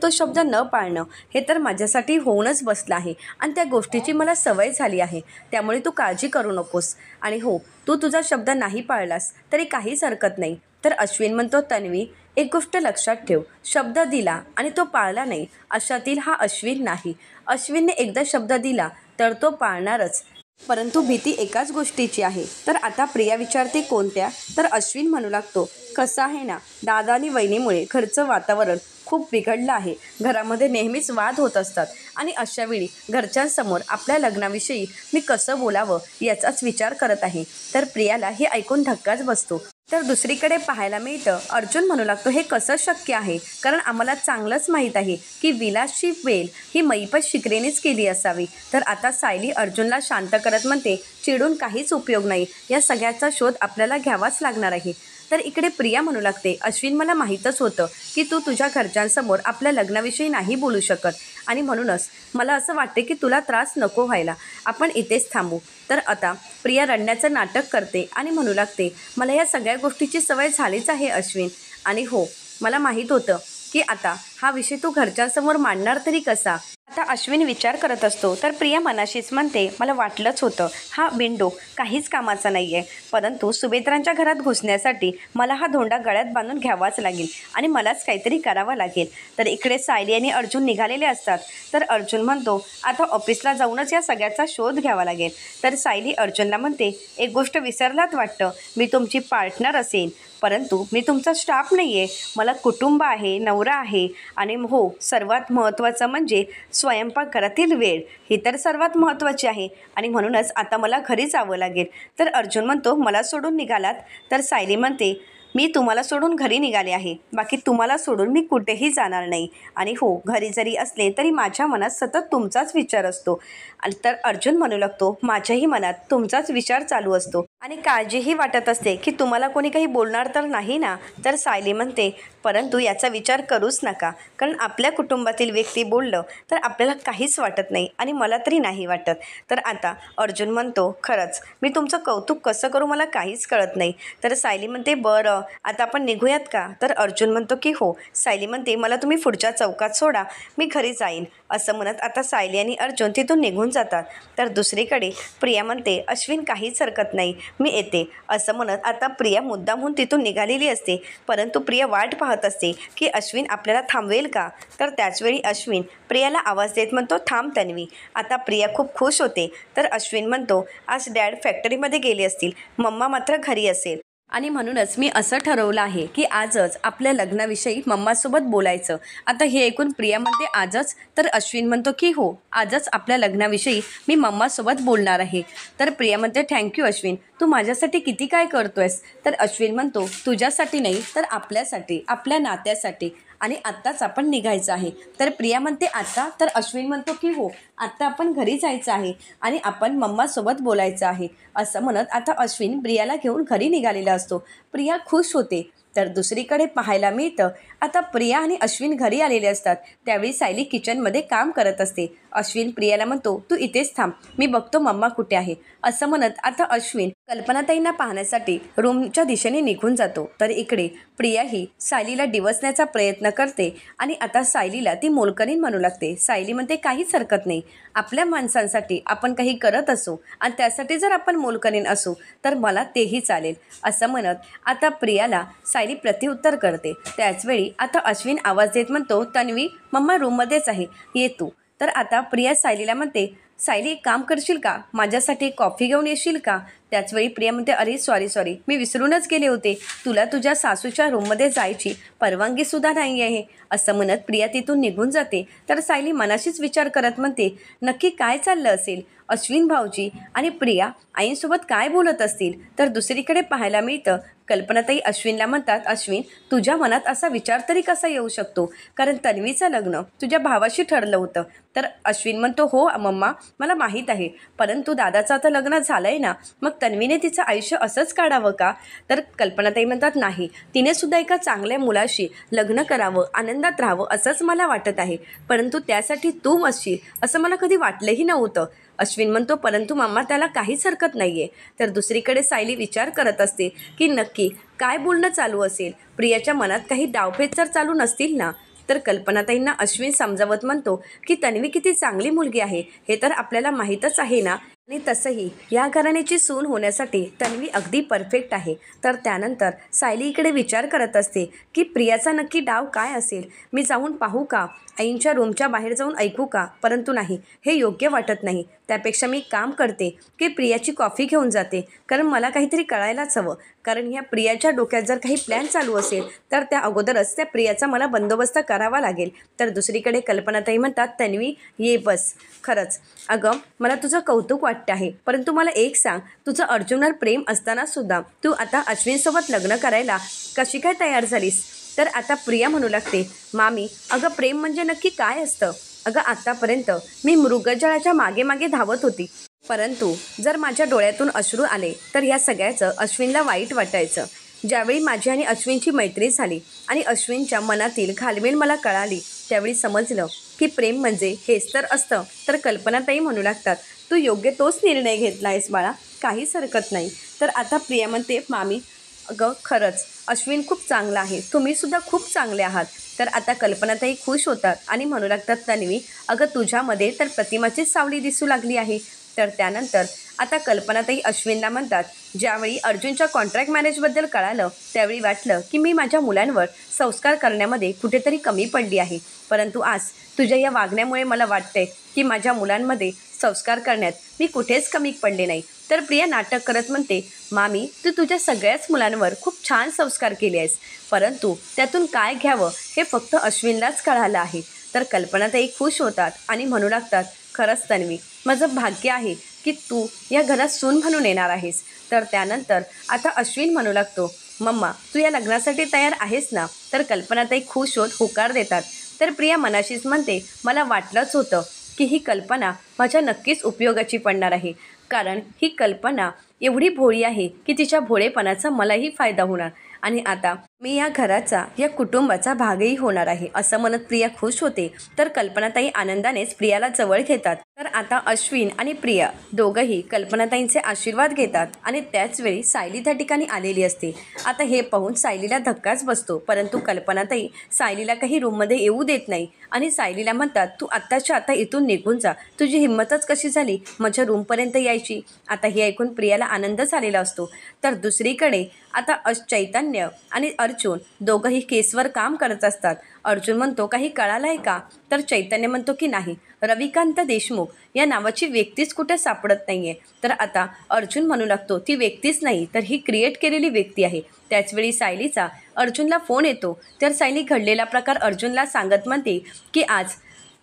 तो शब्द न पाळणं हे तर माझ्यासाठी होऊनच बसलं आहे आणि त्या गोष्टीची मला सवय झाली आहे. त्यामुळे तू काळजी करू नकोस. आणि हो, तू तुझा शब्द नाही पाळलास तरी काहीच हरकत नाही. तर अश्विन म्हणतो, तन्वी, एक गोष्ट लक्षात ठेव, शब्द दिला आणि तो पाळला नाही अशातील हा अश्विन नाही. अश्विनने एकदा शब्द दिला तर तो पाळणारच. परंतु भीती एकाच गोष्टीची आहे. तर आता प्रिया विचारते, कोणत्या? तर अश्विन म्हणू लागतो, कसं आहे ना, दादा आणि वहिनीमुळे घरचं वातावरण खूप बिघडलं आहे. घरामध्ये नेहमीच वाद होत असतात आणि अशावेळी घरच्यांसमोर आपल्या लग्नाविषयी मी कसं बोलावं याचाच विचार करत आहे. तर प्रियाला हे ऐकून धक्काच बसतो. तर दुसरीकडे पाहायला मिळतं अर्जुन म्हणू लागतो, हे कसं शक्य आहे, कारण आम्हाला चांगलंच माहीत आहे की विलासची बेल ही मैपत शिकरेनेच केली असावी. तर आता सायली अर्जुनला शांत करत म्हणते, चिडून काहीच उपयोग नाही, या सगळ्याचा शोध आपल्याला घ्यावाच लागणार आहे. तर इकडे प्रिया म्हणू लागते, अश्विन, मला माहीतच होतं की तू तुझ्या घरच्यांसमोर आपल्या लग्नाविषयी नाही बोलू शकत आणि म्हणूनच मला असं वाटते की तुला त्रास नको व्हायला, आपण इथेच थांबू. तर आता प्रिया रडण्याचं नाटक करते आणि म्हणू लागते, मला या सगळ्या गोष्टीची सवय झालीच आहे अश्विन. आणि हो, मला माहीत होतं की आता हा विषय तू घरच्यांसमोर मांडणार तरी कसा. आता अश्विन विचार करत असतो. तर प्रिया मनाशीच म्हणते, मला वाटलंच होतं, हा बिंडो काहीच कामाचा नाही आहे, परंतु सुभेद्रांच्या घरात घुसण्यासाठी मला हा धोंडा गळ्यात बांधून घ्यावाच लागेल आणि मलाच काहीतरी करावं लागेल. तर इकडे सायली आणि अर्जुन निघालेले असतात. तर अर्जुन म्हणतो, आता ऑफिसला जाऊनच या सगळ्याचा शोध घ्यावा लागेल. तर सायली अर्जुनला म्हणते, एक गोष्ट विसरलात वाटतं, मी तुमची पार्टनर असेल परंतु मी तुमचा स्टाफ नाही आहे. मला कुटुंब आहे, नवरा आहे आणि हो, सर्वात महत्त्वाचं म्हणजे स्वयंपाकघरातील वेळ ही तर सर्वात महत्त्वाची आहे आणि म्हणूनच आता मला घरी जावं लागेल. तर अर्जुन म्हणतो, मला सोडून निघालात? तर सायली म्हणते, मी तुम्हाला सोडून घरी निघाले आहे, बाकी तुम्हाला सोडून मी कुठेही जाणार नाही. आणि हो, घरी जरी असले तरी माझ्या मनात सतत तुमचाच विचार असतो. आणि तर अर्जुन म्हणू लागतो, माझ्याही मनात तुमचाच विचार चालू असतो आणि काळजीही वाटत असते की तुम्हाला कोणी काही बोलणार तर नाही ना. तर सायली म्हणते, परंतु याचा विचार करूच नका, कारण आपल्या कुटुंबातील व्यक्ती बोललं तर आपल्याला काहीच वाटत नाही आणि मला तरी नाही वाटत. तर आता अर्जुन म्हणतो, खरंच मी तुमचं कौतुक कसं करू मला काहीच कळत नाही. तर सायली म्हणते, बरं आता आपण निघूयात का? तर अर्जुन म्हणतो की हो. सायली म्हणते, मला तुम्ही पुढच्या चौकात सोडा, मी घरी जाईन. असं म्हणत आता सायली आणि अर्जुन तिथून निघून जातात. तर दुसरीकडे प्रिया म्हणते, अश्विन, काहीच हरकत नाही, मी येते. असं म्हणत आता प्रिया मुद्दामहून तिथून निघालेली असते, परंतु प्रिया वाट पाहत असते की अश्विन आपल्याला थांबवेल का. तर त्याचवेळी अश्विन प्रियाला आवाज देत म्हणतो, थांब तन्वी. आता प्रिया खूप खुश होते. तर अश्विन म्हणतो, आज डॅड फॅक्टरीमध्ये गेले असतील, मम्मा मात्र घरी असेल आणि म्हणूनच मी असं ठरवलं आहे की आजच आपल्या लग्नाविषयी मम्मासोबत बोलायचं. आता हे ऐकून प्रिया म्हणते, आजच? तर अश्विन म्हणतो की हो, आजच आपल्या लग्नाविषयी मी मम्मासोबत बोलणार आहे. तर प्रिया म्हणते, थँक्यू अश्विन, तू माझ्यासाठी किती काय करतोयस. तर अश्विन म्हणतो, तुझ्यासाठी नाही तर आपल्यासाठी, आपल्या नात्यासाठी, आणि आत्ताच आपण निघायचं आहे. तर प्रिया म्हणते, आता? तर अश्विन म्हणतो की हो, आत्ता आपण घरी जायचं आहे आणि आपण मम्मासोबत बोलायचं आहे. असं म्हणत आता अश्विन प्रियाला घेऊन घरी निघालेला असतो. प्रिया खुश होते. तर दुसरीकडे पाहायला मिळतं आता प्रिया आणि अश्विन घरी आलेले असतात. त्यावेळी सायली किचनमध्ये काम करत असते. अश्विन प्रियाला म्हणतो, तू इथेच थांब, मी बघतो मम्मा कुठे आहे. असं म्हणत आता अश्विन कल्पनाताईंना पाहण्यासाठी रूमच्या दिशेने निघून जातो. तर इकडे प्रिया ही सायलीला डिवचण्याचा प्रयत्न करते आणि आता सायलीला ती मोलकरीण म्हणू लागते. सायली म्हणते, काहीच हरकत नाही, आपल्या माणसांसाठी आपण काही करत असू आणि त्यासाठी जर आपण मोलकरीण असू तर मला तेही चालेल. असं म्हणत आता प्रियाला सायली प्रत्युत्तर करते. त्याचवेळी आता अश्विन आवाज देत म्हणतो, तन्वी, मम्मा रूममध्येच आहे, ये तू. तर आता प्रिया सायलीला म्हणते, सायली, एक काम करशील का, माझ्यासाठी कॉफी घेऊन येशील का. त्याचवेळी प्रिया म्हणते, अरे सॉरी, मी विसरूनच गेले होते, तुला तुझ्या सासूच्या रूममध्ये जायची परवानगीसुद्धा नाही आहे. असं म्हणत प्रिया तिथून निघून जाते. तर सायली मनाशीच विचार करत म्हणते, नक्की काय चाललं असेल, अश्विन भाऊजी आणि प्रिया आईंसोबत काय बोलत असतील. तर दुसरीकडे पाहायला मिळतं कल्पनाताई अश्विनला म्हणतात, अश्विन तुझ्या मनात असा विचार तरी कसा येऊ शकतो, कारण तन्वीचं लग्न तुझ्या भावाशी ठरलं होतं. तर अश्विन म्हणतो, हो मम्मा मला माहीत आहे, परंतु दादाचं आता लग्न झालं आहे ना, मग तन्वीने तिचं आयुष्य असंच काढावं का? तर कल्पनाताई म्हणतात, नाही, तिने सुद्धा एका चांगल्या मुलाशी लग्न करावं, आनंदात राहावं असंच मला वाटत आहे, परंतु त्यासाठी तू असशील असं मला कधी वाटलंही नव्हतं. अश्विन म्हणतो, परंतु मम्मा त्याला काहीच हरकत नाही आहे. तर दुसरीकडे सायली विचार करत असते की नक्की काय बोलणं चालू असेल, प्रियाच्या मनात काही डावपेच जर चालू नसतील ना. तर कल्पनाताईंना अश्विन समजावत म्हणतो की तन्वी किती चांगली मुलगी आहे हे तर आपल्याला माहीतच आहे ना, आणि तसंही या घराण्याची सून होण्यासाठी तन्वी अगदी परफेक्ट आहे. तर त्यानंतर सायली इकडे विचार करत असते की प्रियाचा नक्की डाव काय असेल, मी जाऊन पाहू का, आईंच्या रूमच्या बाहेर जाऊन ऐकू का, परंतु नाही, हे योग्य वाटत नाही. त्यापेक्षा मी काम करते की प्रियाची कॉफी घेऊन जाते, कारण मला काहीतरी कळायलाच हवं, कारण ह्या प्रियाच्या डोक्यात जर काही प्लॅन चालू असेल तर त्या अगोदरच त्या प्रियाचा मला बंदोबस्त करावा लागेल. तर दुसरीकडे कल्पनाताई म्हणतात, तन्वी ये बस. खरंच अगं मला तुझं कौतुक वाटतं आहे, परंतु मला एक सांग, तुझं अर्जुनवर प्रेम असतानासुद्धा तू आता अश्विनसोबत लग्न करायला कशी काय तयार झालीस? तर आता प्रिया म्हणू लागते, मामी अगं प्रेम म्हणजे नक्की काय असतं? अगं आत्तापर्यंत मी मृगजळाच्या मागे मागे धावत होती, परंतु जर माझ्या डोळ्यातून अश्रू आले तर या सगळ्याचं अश्विनला वाईट वाटायचं. ज्यावेळी माझी आणि अश्विनची मैत्री झाली आणि अश्विनच्या मनातील घालमेल मला कळाली, त्यावेळी समजलं की प्रेम म्हणजे हेच तर असतं. तर कल्पनाताई म्हणू लागतात, तू योग्य तोच निर्णय घेतला आहेस बाळा, काहीच हरकत नाही. तर आता प्रिया म्हणते, मामी अगं खरंच अश्विन खूप चांगला आहे, तुम्हीसुद्धा खूप चांगले आहात. तर आता कल्पनाताई खुश होतात आणि म्हणू लागतात, तन्वी अगं तुझ्यामध्ये तर प्रतिमाचीच सावली दिसू लागली आहे. तर त्यानंतर आता कल्पनाताई अश्विनला म्हणतात, ज्यावेळी अर्जुनच्या कॉन्ट्रॅक्ट मॅरेजबद्दल कळालं त्यावेळी वाटलं की मी माझ्या मुलांवर संस्कार करण्यामध्ये कुठेतरी कमी पडली आहे, परंतु आज तुझ्या या वागण्यामुळे मला वाटते की माझ्या मुलांमध्ये संस्कार करण्यात मी कुठेच कमी पडले नाही. तर प्रिया नाटक करत म्हणते, मामी तू तुझ्या सगळ्याच मुलांवर खूप छान संस्कार केले आहेस, परंतु त्यातून काय घ्यावं हे फक्त अश्विनलाच कळालं आहे. तर कल्पनाताई खुश होतात आणि म्हणू लागतात, खरंच तन्वी माझं भाग्य आहे की तू या घरात सून म्हणून येणार आहेस. तर त्यानंतर आता अश्विन म्हणू लागतो, मम्मा तू या लग्नासाठी तयार आहेस ना? तर कल्पनाताई खुश होत होकार देतात. तर प्रिया मनाशीच म्हणते, मला वाटलंच होतं की ही कल्पना माझ्या नक्कीच उपयोगाची पडणार आहे, कारण ही कल्पना एवढी भोळी आहे की तिच्या भोळेपणाचा मलाही फायदा होणार आणि आता मी या घराचा या कुटुंबाचा भागही होणार आहे असं म्हणत प्रिया खुश होते. तर कल्पनाताई आनंदानेच प्रियाला जवळ घेतात. तर आता अश्विन आणि प्रिया दोघंही कल्पनाताईंचे आशीर्वाद घेतात आणि त्याचवेळी सायली त्या ठिकाणी आलेली असते. आता हे पाहून सायलीला धक्काच बसतो, परंतु कल्पनाताई सायलीला काही रूममध्ये येऊ देत नाही आणि सायलीला म्हणतात, तू आत्ताच्या आता इथून निघून जा, तुझी हिंमतच कशी झाली माझ्या रूमपर्यंत यायची. आता हे ऐकून प्रियाला आनंद झालेला असतो. तर दुसरीकडे आता चैतन्य आणि अर्जुन दोघंही केसवर काम करत असतात. अर्जुन म्हणतो, काही कळालं आहे का? तर चैतन्य म्हणतो की नाही, रविकांत देशमुख या नावाची व्यक्तीच कुठे सापडत नाही आहे. तर आता अर्जुन म्हणू लागतो, ती व्यक्तीच नाही तर ही क्रिएट केलेली व्यक्ती आहे. त्याचवेळी सायलीचा अर्जुनला फोन येतो. तर सायली घडलेला प्रकार अर्जुनला सांगत म्हणते की आज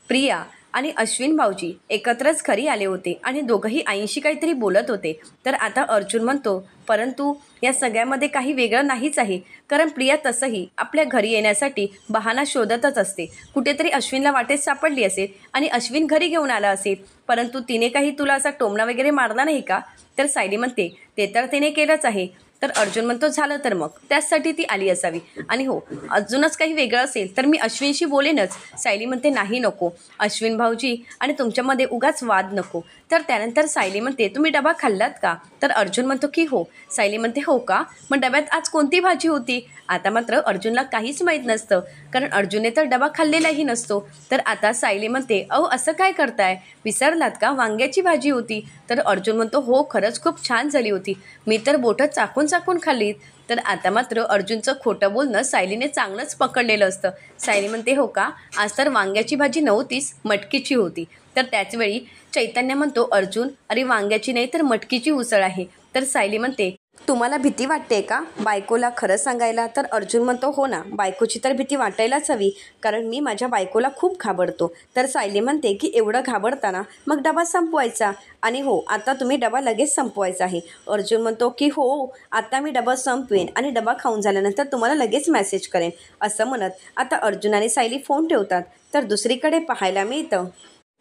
प्रिया आणि अश्विन भाऊजी एकत्रच घरी आले होते आणि दोघंही आईंशी काहीतरी बोलत होते. तर आता अर्जुन म्हणतो, परंतु या सगळ्यामध्ये काही वेगळं नाहीच आहे, कारण प्रिया तसंही आपल्या घरी येण्यासाठी बहाणा शोधतच असते. कुठेतरी अश्विनला वाटेत सापडली असेल आणि अश्विन घरी घेऊन आला असेल, परंतु तिने काही तुला असा टोमणा वगैरे मारला नाही का? तर सायली म्हणते, ते तर तिने केलंच आहे. तर अर्जुन म्हणतो, झालं तर मग त्याचसाठी ती आली असावी, आणि हो अजूनच काही वेगळं असेल तर मी अश्विनशी बोलेनच. सायली म्हणते, नाही नको अश्विन भाऊजी आणि तुमच्यामध्ये उगाच वाद नको. तर त्यानंतर सायली म्हणते, तुम्ही डबा खाल्लात का? तर अर्जुन म्हणतो की हो. सायली म्हणते, हो का, मग डब्यात आज कोणती भाजी होती? आता मात्र अर्जुनला काहीच माहीत नसतं, कारण अर्जुनने तर डबा खाल्लेलाही नसतो. तर आता सायली म्हणते, अहो असं काय करताय, विसरलात का, वांग्याची भाजी होती. तर अर्जुन म्हणतो, हो खरंच खूप छान झाली होती, मी तर बोटं चाकून चाकून खाल्लीत. तर आता मात्र अर्जुनचं खोटं बोलणं सायलीने चांगलंच पकडलेलं असतं. सायली म्हणते, हो का, आज तर वांग्याची भाजी नव्हतीच, मटकीची होती. तर त्याचवेळी चैतन्य म्हणतो, अर्जुन अरे वांग्याची नाही तर मटकीची उसळ आहे. तर सायली म्हणते, तुम्हाला भीती वाटते का बायकोला खरं सांगायला? तर अर्जुन म्हणतो, हो ना, बायकोची तर भीती वाटायलाच हवी, कारण मी माझ्या बायकोला खूप घाबरतो. तर सायली म्हणते की एवढं घाबरताना मग डबा संपवायचा. आणि हो, आता तुम्ही डबा लगेच संपवायचा आहे. अर्जुन म्हणतो की हो, आता मी डबा संपवेन आणि डबा खाऊन झाल्यानंतर तुम्हाला लगेच मेसेज करेन. असं म्हणत आता अर्जुन आणि सायली फोन ठेवतात. तर दुसरीकडे पाहायला मिळतं,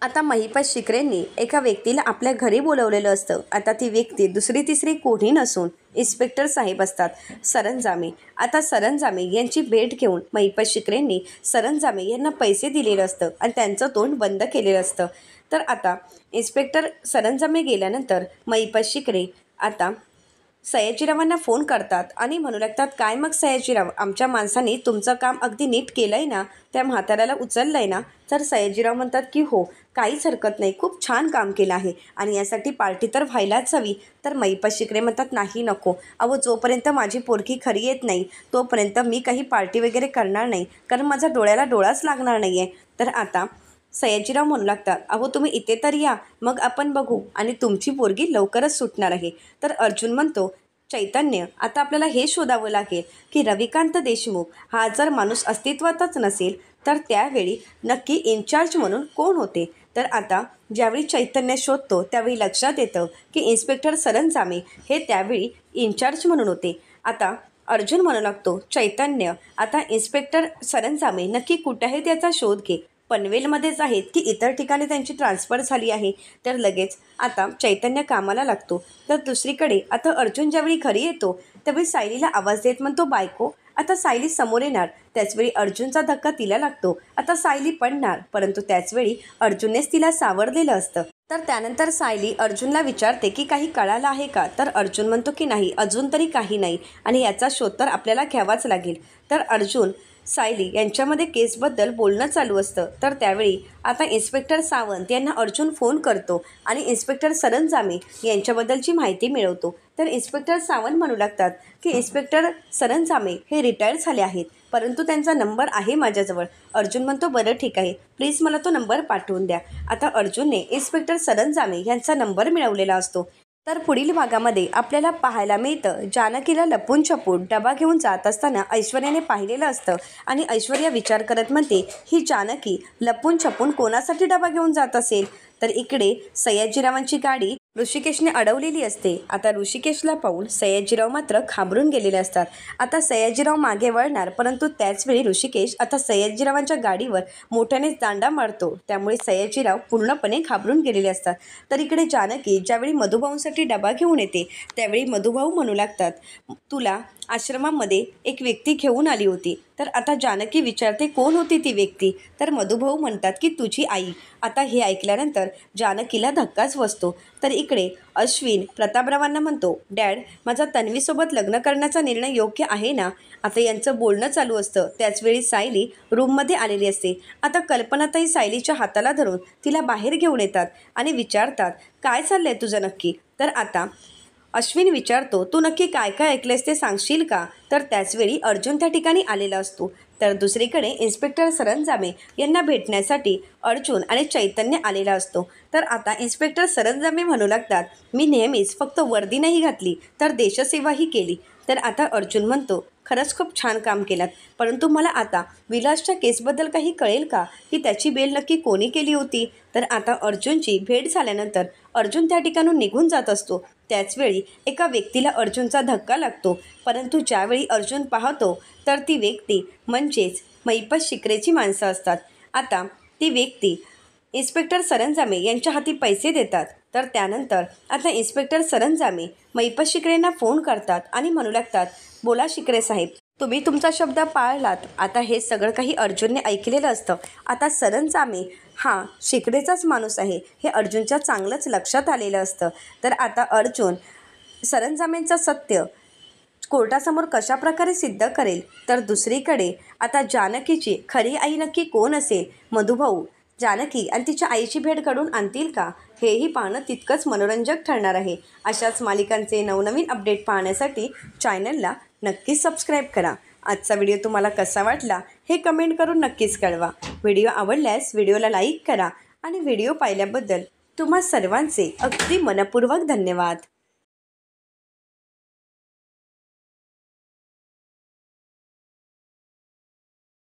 आता महिपत शिकरेंनी एका व्यक्तीला आपल्या घरी बोलवलेलं असतं. आता ती व्यक्ती दुसरी तिसरी कोणी नसून इन्स्पेक्टर साहेब असतात, सरंजामे. आता सरंजामे यांची भेट घेऊन महिपत शिकरेंनी सरंजामे यांना पैसे दिलेलं असतं आणि त्यांचं तोंड बंद केलेलं असतं. तर आता इन्स्पेक्टर सरंजामे गेल्यानंतर महिपत शिकरे आता सयाजीरावांना फोन करतात आणि म्हणू लागतात, काय मग सयाजीराव, आमच्या माणसाने तुमचं काम अगदी नीट केलं आहे ना, त्या म्हाताऱ्याला उचललं आहे ना? तर सयाजीराव म्हणतात की हो, काहीच हरकत नाही, खूप छान काम केलं आहे आणि यासाठी पार्टी तर व्हायलाच हवी. तर महिपत शिकरे म्हणतात, नाही नको, अहो जोपर्यंत माझी पोरगी खरी येत नाही तोपर्यंत मी काही पार्टी वगैरे करणार नाही, कारण माझा डोळ्याला डोळाच लागणार नाही आहे. तर आता सयाजीराव म्हणू लागतात, अहो तुम्ही इथे तर या, मग आपण बघू आणि तुमची पोरगी लवकरच सुटणार आहे. तर अर्जुन म्हणतो, चैतन्य, आता आपल्याला हे शोधावं लागेल की रविकांत देशमुख हा जर माणूस अस्तित्वातच नसेल तर त्यावेळी नक्की इन्चार्ज म्हणून कोण होते. तर आता ज्यावेळी चैतन्य शोधतो त्यावेळी लक्षात येतं की इन्स्पेक्टर सरंजामे हे त्यावेळी इन्चार्ज म्हणून होते. आता अर्जुन म्हणू लागतो, चैतन्य, आता इन्स्पेक्टर सरंजामे नक्की कुठे आहे त्याचा शोध घे. पनवेलमध्येच आहेत की इतर ठिकाणी त्यांची ट्रान्सफर झाली आहे. तर लगेच आता चैतन्य कामाला लागतो. तर दुसरीकडे आता अर्जुन ज्यावेळी घरी येतो त्यावेळी सायलीला आवाज देत म्हणतो, बायको. आता सायली समोर येणार त्याचवेळी अर्जुनचा धक्का तिला लागतो. आता सायली पडणार, परंतु त्याचवेळी अर्जुननेच तिला सावरलेलं असतं. तर त्यानंतर सायली अर्जुनला विचारते की काही कळालं आहे का? तर अर्जुन म्हणतो की नाही, अजून तरी काही नाही आणि याचा शोध तर आपल्याला घ्यावाच लागेल. तर अर्जुन सायली यांच्यामध्ये केसबद्दल बोलणं चालू असतं. तर त्यावेळी आता इन्स्पेक्टर सावंत यांना अर्जुन फोन करतो आणि इन्स्पेक्टर सरंजामे यांच्याबद्दलची माहिती मिळवतो. तर इन्स्पेक्टर सावंत म्हणू लागतात की इन्स्पेक्टर सरंजामे हे रिटायर झाले आहेत, परंतु त्यांचा नंबर आहे माझ्याजवळ. अर्जुन म्हणतो, बरं ठीक आहे, प्लीज मला तो नंबर पाठवून द्या. आता अर्जुनने इन्स्पेक्टर सरंजामे यांचा नंबर मिळवलेला असतो. तर पुढील भागामध्ये आपल्याला पाहायला मिळतं, जानकीला लपून छपून डबा घेऊन जात असताना ऐश्वर्याने पाहिलेलं असतं आणि ऐश्वर्या विचार करत म्हणते, ही जानकी लपून छपून कोणासाठी डबा घेऊन जात असेल? तर इकडे सयाजीरावांची गाडी ऋषिकेशने अडवलेली असते. आता ऋषिकेशला पाहून सयाजीराव मात्र घाबरून गेलेले असतात. आता सयाजीराव मागे वळणार, परंतु त्याचवेळी ऋषिकेश आता सयाजीरावांच्या गाडीवर मोठ्याने दांडा मारतो. त्यामुळे सयाजीराव पूर्णपणे घाबरून गेलेले असतात. तर इकडे जानकी ज्यावेळी मधुभाऊंसाठी डबा घेऊन येते त्यावेळी मधुभाऊ म्हणू लागतात, तुला आश्रमामध्ये एक व्यक्ती घेऊन आली होती. तर आता जानकी विचारते, कोण होती ती व्यक्ती? तर मधुभाऊ म्हणतात की तुझी आई. आता हे ऐकल्यानंतर जानकीला धक्काच बसतो. तर इकडे अश्विन प्रतापरावांना म्हणतो, डॅड, माझा तन्वीसोबत लग्न करण्याचा निर्णय योग्य आहे ना? आता यांचं बोलणं चालू असतं. त्याचवेळी सायली रूममध्ये आलेली असते. आता कल्पनाताई सायलीच्या हाताला धरून तिला बाहेर घेऊन येतात आणि विचारतात, काय चाललंय तुझं नक्की? तर आता अश्विन विचारतो, तू नक्की काय काय ऐकलेस ते सांगशील का? तर त्याचवेळी अर्जुन त्या ठिकाणी आलेला असतो. तर दुसरीकडे इन्स्पेक्टर सरंजामे यांना भेटण्यासाठी अर्जुन आणि चैतन्य आलेला असतो. तर आता इन्स्पेक्टर सरंजामे म्हणू लागतात, मी नेहमीच फक्त वर्दी नाही घातली तर देशसेवाही केली. तर आता अर्जुन म्हणतो, खरंच खूप छान काम केलात, परंतु मला आता विलासच्या केसबद्दल काही कळेल का की त्याची बेल नक्की कोणी केली होती? तर आता अर्जुनची भेट झाल्यानंतर अर्जुन त्या ठिकाणून निघून जात असतो. त्याचवेळी एका व्यक्तीला अर्जुनचा धक्का लागतो, परंतु ज्यावेळी अर्जुन पाहतो तर ती व्यक्ती म्हणजेच महिपत शिकरेची माणसं असतात. आता ती व्यक्ती इन्स्पेक्टर सरंजामे यांच्या हाती पैसे देतात. तर त्यानंतर आता इन्स्पेक्टर सरंजामे महिपत शिकरेंना फोन करतात आणि म्हणू लागतात, बोला शिकरे साहेब, तुम्ही तुमचा शब्द पाळलात. आता हे सगळं काही अर्जुनने ऐकलेलं असतं. आता सरंजामे हा शिकरेचाच माणूस आहे हे अर्जुनच्या चांगलंच लक्षात आलेलं असतं. तर आता अर्जुन सरंजामेंचं सत्य कोर्टासमोर कशा प्रकारे सिद्ध करेल? तर दुसरीकडे आता जानकीची खरी आई नक्की कोण असेल? मधुभाऊ जानकी आणि तिच्या आईची भेट घडवून आणतील का? हेही पाहणं तितकंच मनोरंजक ठरणार आहे. अशाच मालिकांचे नवनवीन अपडेट पाहण्यासाठी चॅनलला नक्कीच सबस्क्राईब करा. आजचा व्हिडिओ तुम्हाला कसा वाटला हे कमेंट करून नक्कीच कळवा. व्हिडिओ आवडल्यास व्हिडिओला लाईक करा आणि व्हिडिओ पाहिल्याबद्दल तुम्हा सर्वांचे अगदी मनपूर्वक धन्यवाद.